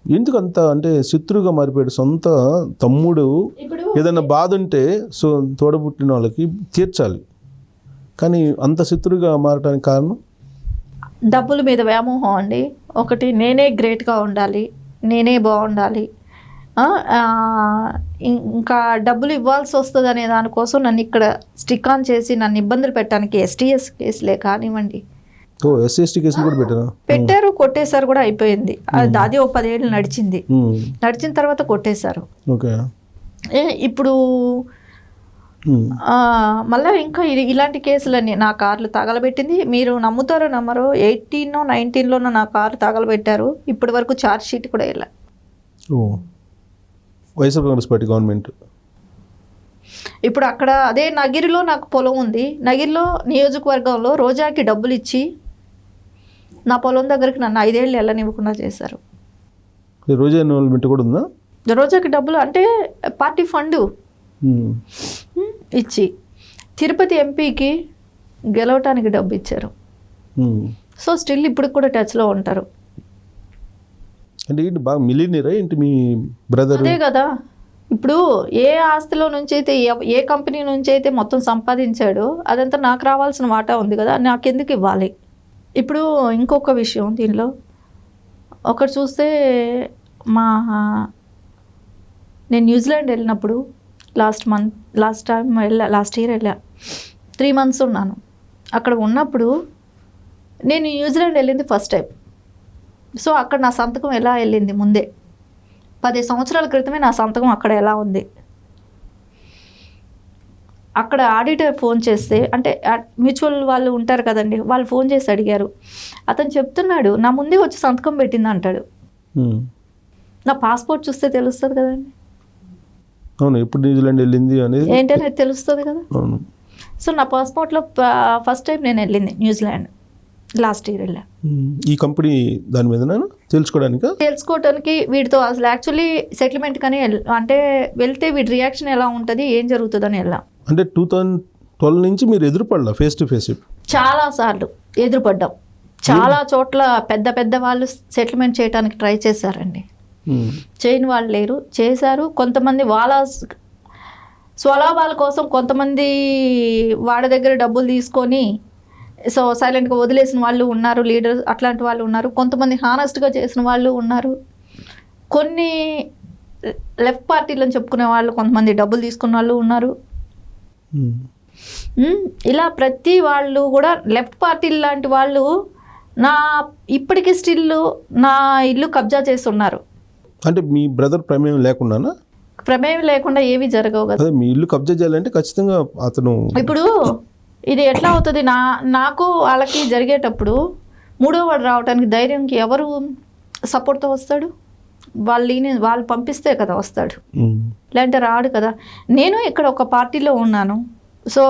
ఎందుకు అంత అంటే శత్రువుగా మారిపోయాడు? సొంత తమ్ముడు ఏదైనా బాధ ఉంటే సో తోడబుట్టిన వాళ్ళకి తీర్చాలి, కానీ అంత శత్రువుగా మారడానికి కారణం? డబ్బుల మీద వ్యామోహం అండి. ఒకటి, నేనే గ్రేట్గా ఉండాలి, నేనే బాగుండాలి, ఇంకా డబ్బులు ఇవ్వాల్సి వస్తుంది అనే దానికోసం నన్ను ఇక్కడ స్టిక్ ఆన్ చేసి నన్ను ఇబ్బందులు పెట్టడానికి ఎస్టీఎస్ కేసులే కానివ్వండి. ఎస్సీ కేసులు కూడా పెట్టారు, కొట్టేశారు కూడా, అయిపోయింది. అది ఓ 10 ఏళ్ళు నడిచింది. నడిచిన తర్వాత కొట్టేశారు. ఇప్పుడు మళ్ళీ ఇంకా ఇలాంటి కేసులన్నీ, నా కార్లు తగలబెట్టింది. మీరు నమ్ముతారో నమ్మరో, 18, 19లోనో నా కార్లు తగలబెట్టారు. ఇప్పటి వరకు ఛార్జ్ షీట్ కూడా వెళ్ళా. YSR Congress party government. ఇప్పుడు అక్కడ అదే నగిరిలో నాకు పొలం ఉంది. నగిరిలో నియోజకవర్గంలో రోజాకి డబ్బులు ఇచ్చి నా పొలం దగ్గరికి నన్ను 5 ఏళ్ళు వెళ్ళనివ్వకుండా చేశారు. రోజా ఇన్వాల్వ్మెంట్ కూడా ఉందా? రోజాకి డబ్బులు అంటే పార్టీ ఫండు ఇచ్చి తిరుపతి ఎంపీకి గెలవటానికి డబ్బు ఇచ్చారు. సో స్టిల్ ఇప్పుడు కూడా టచ్లో ఉంటారు. అంటే ఏంటి బాగా మిలియనీరా ఏంటి మీ బ్రదర్? అదే కదా, ఇప్పుడు ఏ ఆస్తిలో నుంచి అయితే ఏ కంపెనీ నుంచి అయితే మొత్తం సంపాదించాడో అదంతా నాకు రావాల్సిన వాటా ఉంది కదా, నాకెందుకు ఇవ్వాలి? ఇప్పుడు ఇంకొక విషయం దీనిలో ఒకటి చూస్తే, నేను న్యూజిలాండ్ వెళ్ళినప్పుడు లాస్ట్ ఇయర్ వెళ్ళా. 3 months ఉన్నాను అక్కడ. ఉన్నప్పుడు నేను న్యూజిలాండ్ వెళ్ళింది ఫస్ట్ టైం. సో అక్కడ నా సంతకం ఎలా వెళ్ళింది ముందే, 10 సంవత్సరాల క్రితమే నా సంతకం అక్కడ ఎలా ఉంది. అక్కడ ఆడిటర్ ఫోన్ చేస్తే, అంటే మ్యూచువల్ వాళ్ళు ఉంటారు కదండి, వాళ్ళు ఫోన్ చేసి అడిగారు. అతను చెప్తున్నాడు, నా ముందే వచ్చి సంతకం పెట్టింది అంటాడు. నా పాస్పోర్ట్ చూస్తే తెలుస్తుంది కదండి. అవును, ఎప్పుడు న్యూజిలాండ్ వెళ్ళింది అనేది ఏంటనేది తెలుస్తుంది కదా. సో నా పాస్పోర్ట్లో ఫస్ట్ టైం నేను వెళ్ళింది న్యూజిలాండ్, లాస్ట్ ఇయర్ వెళ్ళా. ఈ కంపెనీ దాని మీద తెలుసుకోవడానికి వీటితో అసలు యాక్చువల్లీ సెటిల్మెంట్ కానీ అంటే వెళ్తే వీడి రియాక్షన్ ఎలా ఉంటుంది, ఏం జరుగుతుందని వెళ్ళాం. అంటే 2012 నుంచి మీరు ఎదురుపడలా ఫేస్ టు ఫేస్? చాలా సార్లు ఎదురుపడ్డాం. చాలా చోట్ల పెద్ద వాళ్ళు సెటిల్మెంట్ చేయడానికి ట్రై చేశారండి. చేయని వాళ్ళు లేరు, చేశారు. కొంతమంది వాళ్ళ స్వలాభాల కోసం కొంతమంది వాడి దగ్గర డబ్బులు తీసుకొని సో సైలెంట్గా వదిలేసిన వాళ్ళు ఉన్నారు, లీడర్స్ అట్లాంటి వాళ్ళు ఉన్నారు. కొంతమంది హానెస్ట్గా చేసిన వాళ్ళు ఉన్నారు. కొన్ని లెఫ్ట్ పార్టీలను చెప్పుకునే వాళ్ళు కొంతమంది డబ్బులు తీసుకున్న వాళ్ళు ఉన్నారు. ఇలా ప్రతి వాళ్ళు కూడా లెఫ్ట్ పార్టీ లాంటి వాళ్ళు ఇప్పటికీ స్టిల్ నా ఇల్లు కబ్జా చేస్తున్నారు. అంటే మీ బ్రదర్ ప్రమేయం లేకుండానా? ప్రమేయం లేకుండా ఏవి జరగవు కదా. మీ ఇల్లు కబ్జా చేయాలంటే ఖచ్చితంగా అతను, ఇప్పుడు ఇది ఎట్లా అవుతుంది, నాకు వాళ్ళకి జరిగేటప్పుడు మూడో వాడు రావడానికి ధైర్యంకి ఎవరు సపోర్ట్తో వస్తాడు? వాళ్ళు పంపిస్తే కదా వస్తాడు, లేదంటే రాడు కదా. నేను ఇక్కడ ఒక పార్టీలో ఉన్నాను, సో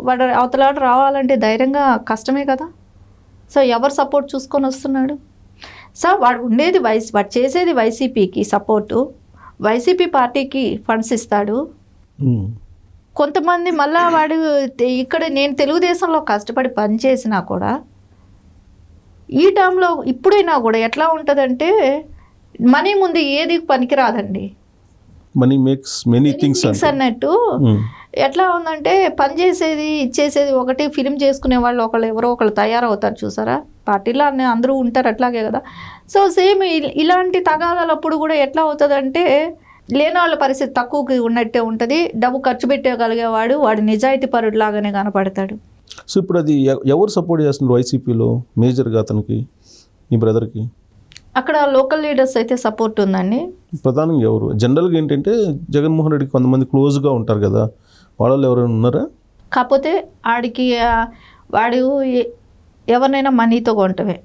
వాడు అవతలాడు రావాలంటే ధైర్యంగా కష్టమే కదా. సో ఎవరు సపోర్ట్ చూసుకొని వస్తున్నాడు? సో వాడు ఉండేది వాడు చేసేది వైసీపీకి సపోర్టు, వైసీపీ పార్టీకి ఫండ్స్ ఇస్తాడు. కొంతమంది మళ్ళా వాడు ఇక్కడ నేను తెలుగుదేశంలో కష్టపడి పనిచేసినా కూడా ఈ టైంలో ఇప్పుడైనా కూడా ఎట్లా ఉంటుందంటే, మనీ ముందు ఏది పనికిరాదండి. మనీ మేక్స్ మెనీ థింగ్స్ అన్నట్టు ఎట్లా ఉందంటే, పనిచేసేది ఇచ్చేసేది ఒకటి, ఫిలిం చేసుకునే వాళ్ళు ఎవరో ఒకళ్ళు తయారవుతారు చూసారా, పార్టీలో అందరూ ఉంటారు అట్లాగే కదా. సో సేమ్ ఇలాంటి తగాదాలప్పుడు కూడా ఎట్లా అవుతుందంటే, లేని వాళ్ళ పరిస్థితి తక్కువకి ఉన్నట్టే ఉంటుంది. డబ్బు ఖర్చు పెట్టగలిగేవాడు వాడు నిజాయితీ పరుడు లాగానే కనపడతాడు. సో ఇప్పుడు అది ఎవరు సపోర్ట్ చేస్తున్నారు వైసీపీలో మేజర్గా అతనికి, మీ బ్రదర్కి? అక్కడ లోకల్ లీడర్స్ అయితే సపోర్ట్ ఉందండి. ప్రధానంగా ఎవరు? జనరల్గా ఏంటంటే జగన్మోహన్ రెడ్డికి కొంతమంది క్లోజ్గా ఉంటారు కదా, వాళ్ళు ఎవరైనా ఉన్నారా? కాకపోతే వాడు ఎవరినైనా మనీతో కొంటవే.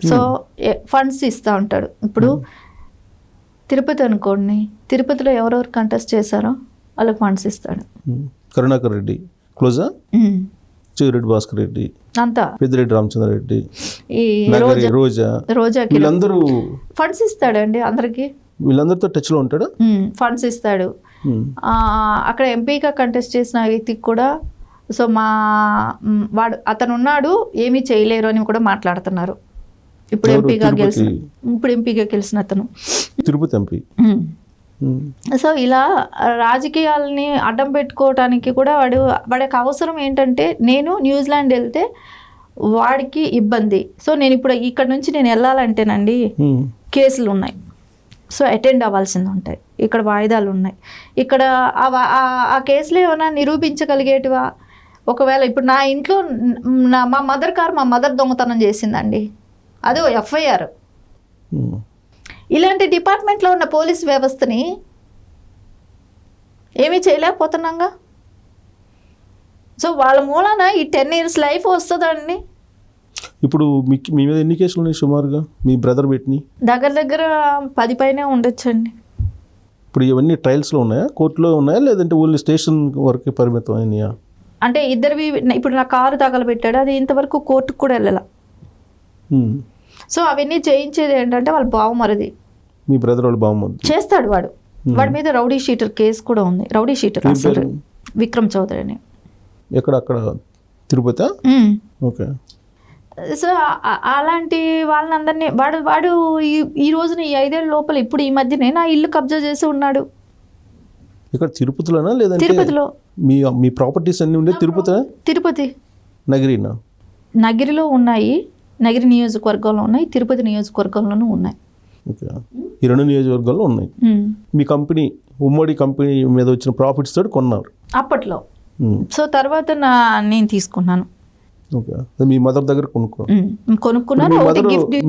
సో ఫండ్స్ ఇస్తూ ఉంటాడు. ఇప్పుడు తిరుపతి అనుకోండి, తిరుపతిలో ఎవరెవరు కంటెస్ట్ చేశారో వాళ్ళకి ఫండ్స్ ఇస్తాడు. కరుణాకర్ రెడ్డి క్లోజా? చెవిరెడ్డి భాస్కర్ రెడ్డి అంతా, పెద్దిరెడ్డి రామచంద్రారెడ్డి, రోజా, వీళ్ళందరూ ఫండ్స్ ఇస్తాడండి అందరికి. వీళ్ళందరితో టచ్లో ఉంటాడు, ఫండ్స్ ఇస్తాడు. అక్కడ ఎంపీగా కంటెస్ట్ చేసిన వ్యక్తికి కూడా సో అతను ఉన్నాడు, ఏమీ చేయలేరు అని కూడా మాట్లాడుతున్నారు. ఇప్పుడు ఎవరు? ఎంపీగా గెలిచిన తిరుపతి ఇప్పుడు ఎంపీగా గెలిచిన అతను. తిరుపతి ఎంపీ. సో ఇలా రాజకీయాలని అడ్డం పెట్టుకోవటానికి కూడా వాడికి అవసరం ఏంటంటే, నేను న్యూజిలాండ్ వెళ్తే వాడికి ఇబ్బంది. సో నేను ఇప్పుడు ఇక్కడ నుంచి నేను వెళ్ళాలంటేనండి కేసులు ఉన్నాయి, సో అటెండ్ అవ్వాల్సింది ఉంటాయి, ఇక్కడ వాయిదాలు ఉన్నాయి. ఇక్కడ ఆ కేసులు ఏమైనా నిరూపించగలిగేటివా? ఒకవేళ ఇప్పుడు నా ఇంట్లో మా మదర్ దొంగతనం చేసిందండి, అదో ఎఫ్ఐఆర్. ఇలాంటి డిపార్ట్మెంట్లో ఉన్న పోలీస్ వ్యవస్థని ఏమీ చేయలేకపోతున్నాగా. సో వాళ్ళ మూలన ఈ 10 years లైఫ్ వస్తుందండి. ఇప్పుడు మీ మీద ఎన్ని కేసులు ఉన్నాయి సుమారుగా మీ బ్రదర్ పెట్టినాయి? దగ్గర 10 పైనే ఉండొచ్చండి. ఇప్పుడు ఇవన్నీ ట్రయల్స్లో ఉన్నాయా, కోర్టులో ఉన్నాయా, లేదంటే ఓన్లీ స్టేషన్ వరకే పరిమితం అయినాయా? అంటే ఇద్దరివి. ఇప్పుడు నా కారు తగలబెట్టాడు, అది ఇంతవరకు కోర్టుకు కూడా వెళ్ళాల. సో అవన్నీ చేయించేది ఏంటంటే వాళ్ళ బావమరిది, మీ బ్రదర్ వాళ్ళ బావమరిది చేస్తాడు. వాడి మీద రౌడీ షీటర్ కేసు కూడా ఉంది. రౌడీ షీటర్ అసలు విక్రమ్ చౌదరి అని. ఎక్కడ? అక్కడ తిరుపతి. ఓకే. సో అలాంటి వాళ్ళని అందరినీ వాడు ఈ రోజున ఈ 5 ఏళ్ళ లోపల ఇప్పుడు ఈ మధ్యనే నా ఇల్లు కబ్జా చేసి ఉన్నాడు. ఇక్కడ తిరుపతిలోనా, లేదంటే తిరుపతిలో మీ ప్రాపర్టీస్ అన్నీ ఉండే తిరుపతి నగిరినా? నగిరిలో ఉన్నాయి, నగిరి నియోజకవర్గంలో ఉన్నాయి, తిరుపతి నియోజకవర్గంలోనూ ఉన్నాయి. ఓకే. ఈ 2 నియోజకవర్గాల్లో ఉన్నాయి. మీ కంపెనీ, ఉమ్మడి కంపెనీ మీద వచ్చిన ప్రాఫిట్స్ తోటి కొన్నారు అప్పట్లో. సో తర్వాత నేను తీసుకున్నాను. ఓకే. మీ మదర్ దగ్గర కొనుక్కున్నాను.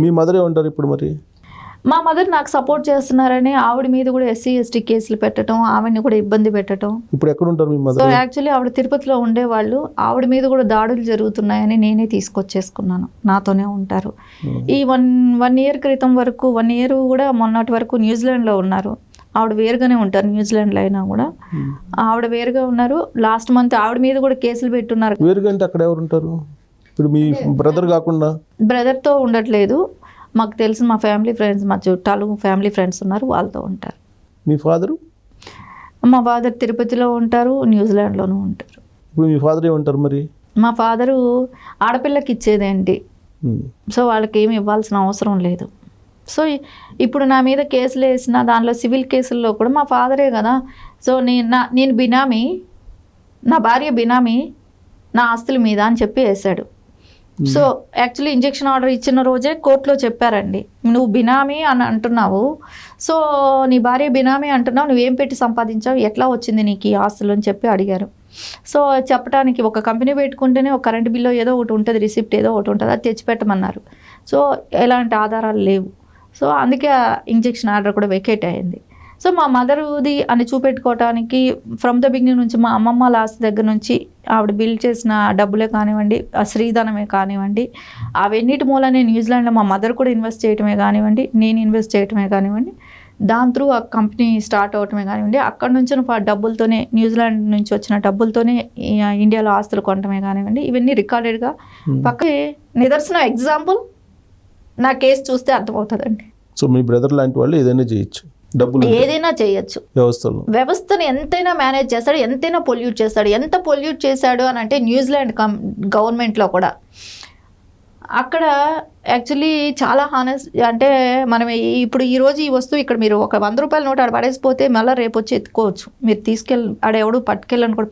మీ మదర్ ఏమంటారు ఇప్పుడు మరి? మా మదర్ నాకు సపోర్ట్ చేస్తున్నారని ఆవిడ మీద కూడా SC ST కేసులు పెట్టడం, ఆవిడని కూడా ఇబ్బంది పెట్టడం. ఇప్పుడు ఎక్కడ ఉంటారు మీ మదర్? సో యాక్చువల్లీ ఆవిడ తిరుపతిలో ఉండేవాళ్ళు. ఆవిడ మీద కూడా దాడులు జరుగుతున్నాయని నేనే తీసుకొచ్చేసుకున్నాను, నాతోనే ఉంటారు. ఈ వన్ ఇయర్ క్రితం వరకు, 1 year కూడా మొన్నటి వరకు న్యూజిలాండ్లో ఉన్నారు. ఆవిడ వేరుగానే ఉంటారు న్యూజిలాండ్లో అయినా కూడా. ఆవిడ వేరుగా ఉన్నారు. లాస్ట్ మంత్ ఆవిడ మీద కూడా కేసులు పెట్టున్నారు. వేరుగా అంటే అక్కడ ఎవరు ఉంటారు ఇప్పుడు? మీ బ్రదర్ కాకుండా? బ్రదర్తో ఉండట్లేదు, మాకు తెలిసిన మా ఫ్యామిలీ ఫ్రెండ్స్, మా చుట్టాలు ఫ్యామిలీ ఫ్రెండ్స్ ఉన్నారు, వాళ్ళతో ఉంటారు. మీ ఫాదరు? మా ఫాదర్ తిరుపతిలో ఉంటారు, న్యూజిలాండ్లోనూ ఉంటారు. ఇప్పుడు మీ ఫాదర్ ఏమంటారు మరి? మా ఫాదరు ఆడపిల్లకి ఇచ్చేదేంటి, సో వాళ్ళకి ఏమి ఇవ్వాల్సిన అవసరం లేదు. సో ఇప్పుడు నా మీద కేసులు వేసిన దానిలో సివిల్ కేసుల్లో కూడా మా ఫాదరే కదా. సో నేను బినామీ, నా భార్య బినామీ నా ఆస్తుల మీద అని చెప్పి వేశాడు. సో యాక్చువల్లీ ఇంజెక్షన్ ఆర్డర్ ఇచ్చిన రోజే కోర్టులో చెప్పారండి, నువ్వు బినామీ అని అంటున్నావు, సో నీ భార్య బినామీ అంటున్నావు, నువ్వేం పెట్టి సంపాదించావు, ఎట్లా వచ్చింది నీకు ఈ ఆస్తులు అని చెప్పి అడిగారు. సో చెప్పడానికి ఒక కంపెనీ పెట్టుకుంటేనే ఒక కరెంట్ బిల్లో ఏదో ఒకటి ఉంటుంది, రిసిప్ట్ ఏదో ఒకటి ఉంటుంది, అది తెచ్చిపెట్టమన్నారు. సో ఎలాంటి ఆధారాలు లేవు. సో అందుకే ఇంజెక్షన్ ఆర్డర్ కూడా వెకేట్ అయింది. సో మా మదరుది అని చూపెట్టుకోవటానికి ఫ్రమ్ ద బిగినింగ్ నుంచి మా అమ్మమ్మ లాస్ట్ దగ్గర నుంచి ఆవిడ బిల్ చేసిన డబ్బులే కానివ్వండి, ఆ శ్రీధనమే కానివ్వండి, అవన్నిటి మూలనే న్యూజిలాండ్లో మా మదర్ కూడా ఇన్వెస్ట్ చేయటమే కానివ్వండి, నేను ఇన్వెస్ట్ చేయటమే కానివ్వండి, దాని త్రూ ఆ కంపెనీ స్టార్ట్ అవటమే కానివ్వండి, అక్కడ నుంచి డబ్బులతోనే, న్యూజిలాండ్ నుంచి వచ్చిన డబ్బులతోనే ఇండియాలో ఆస్తులు కొనటమే కానివ్వండి, ఇవన్నీ రికార్డెడ్గా పక్కనే నిదర్శనం. ఎగ్జాంపుల్ నా కేసు చూస్తే అర్థమవుతుందండి. సో మీ బ్రదర్ లాంటి వాళ్ళు ఏదైనా చేయొచ్చు, డబ్బులు ఏదైనా చేయొచ్చు. వ్యవస్థను ఎంతైనా మేనేజ్ చేస్తాడు, ఎంతైనా పొల్యూట్ చేస్తాడు. ఎంత పొల్యూట్ చేశాడు అని అంటే న్యూజిలాండ్ గవర్నమెంట్లో కూడా అక్కడ యాక్చువల్లీ చాలా హానెస్ట్. అంటే మనం ఇప్పుడు ఈరోజు ఈ వస్తువు ఇక్కడ మీరు ఒక 100 రూపాయల నోట్ ఆడ పడేసిపోతే మళ్ళీ రేపు వచ్చి ఎత్తుకోవచ్చు, మీరు తీసుకెళ్ళి ఆడెవడు పట్టుకెళ్ళని కూడా